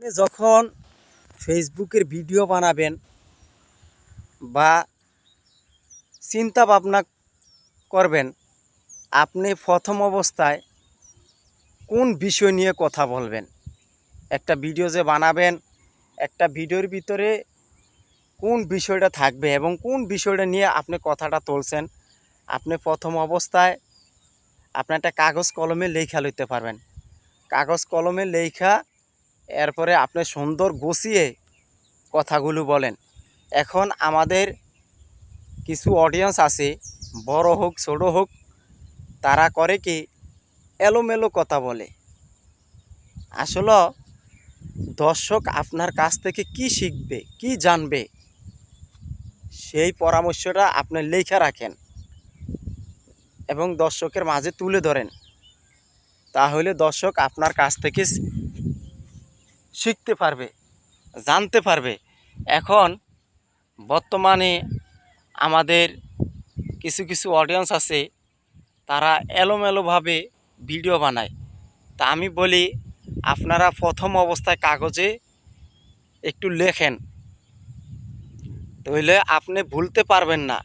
আপনি যখন ফেসবুকের ভিডিও বানাবেন বা চিন্তা ভাবনা করবেন, আপনি প্রথম অবস্থায় কোন বিষয় নিয়ে কথা বলবেন। একটা ভিডিও যে বানাবেন, একটা ভিডিওর ভিতরে কোন বিষয়টা থাকবে এবং কোন বিষয়টা নিয়ে আপনি কথাটা তুলছেন, আপনি প্রথম অবস্থায় আপনি একটা কাগজ কলমে লেখা লইতে পারবেন। কাগজ কলমে লেখা এরপরে আপনি সুন্দর গুছিয়ে কথাগুলো বলেন। এখন আমাদের কিছু অডিয়েন্স আছে, বড় হোক ছোট হোক, তারা করে কি এলোমেলো কথা বলে। আসলে দর্শক আপনার কাছ থেকে কি শিখবে, কি জানবে, সেই পরামর্শটা আপনি লেখা রাখেন এবং দর্শকের মাঝে তুলে ধরেন। তাহলে দর্শক আপনার কাছ থেকে শিখতে পারবে, জানতে পারবে। এখন বর্তমানে আমাদের কিছু কিছু অডিয়েন্স আছে, তারা এলোমেলোভাবে ভিডিও বানায়। তা আমি বলি, আপনারা প্রথম অবস্থায় কাগজে একটু লেখেন, তাহলে আপনি ভুলতে পারবেন না,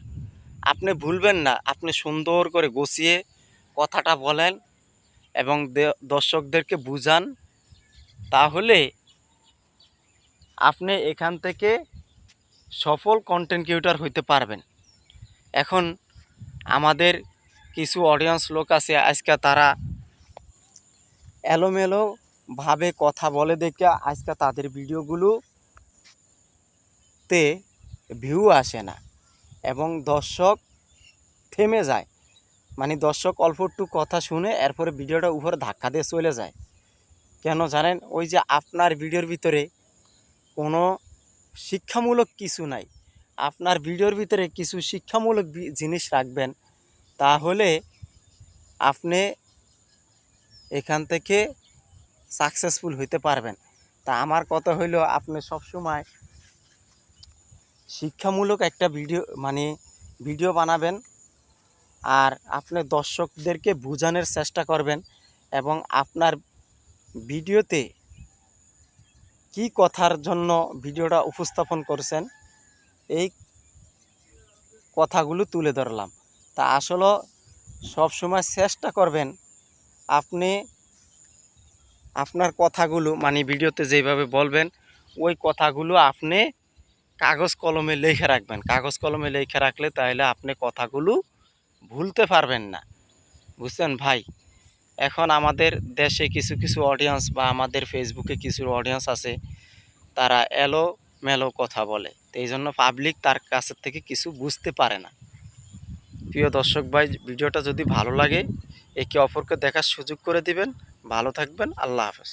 আপনি ভুলবেন না। আপনি সুন্দর করে গুছিয়ে কথাটা বলেন এবং দর্শকদেরকে বুঝান, তাহলে আপনি এখান থেকে সফল কন্টেন্ট ক্রিয়েটর হইতে পারবেন। এখন আমাদের কিছু অডিয়েন্স লোক আছে, আজকে তারা এলোমেলোভাবে কথা বলে দেখে আজকে তাদের ভিডিওগুলোতে ভিউ আসে না এবং দর্শক থেমে যায়। মানে দর্শক অল্প একটু কথা শুনে এরপরে ভিডিওটা উপরে ধাক্কা দিয়ে চলে যায়। কেন জানেন? ওই যে আপনার ভিডিওর ভিতরে কোনো শিক্ষামূলক কিছু নাই। আপনার ভিডিওর ভিতরে কিছু শিক্ষামূলক জিনিস রাখবেন, তাহলে আপনি এখান থেকে সাকসেসফুল হইতে পারবেন। তা আমার কথা হইল, আপনি সবসময় শিক্ষামূলক একটা ভিডিও বানাবেন, আর আপনি দর্শকদেরকে বোঝানোর চেষ্টা করবেন এবং আপনার ভিডিওতে কি কথার জন্য ভিডিওটা উপস্থাপন করছেন, এই কথাগুলো তুলে ধরলাম। তা আসলে সবসময় চেষ্টা করবেন আপনি আপনার কথাগুলো ভিডিওতে যেভাবে বলবেন, ওই কথাগুলো আপনি কাগজ কলমে লিখে রাখবেন। কাগজ কলমে লিখে রাখলে তাহলে আপনি কথাগুলো ভুলতে পারবেন না। বুঝছেন ভাই? এখন আমাদের দেশে কিছু কিছু অডিয়েন্স বা আমাদের ফেসবুকে কিছু অডিয়েন্স আছে, তারা এলোমেলো কথা বলে, তো এই জন্য পাবলিক তার কাছের থেকে কিছু বুঝতে পারে না। প্রিয় দর্শক ভাই, ভিডিওটা যদি ভালো লাগে একে অপরকে দেখার সুযোগ করে দিবেন। ভালো থাকবেন। আল্লাহ হাফেজ।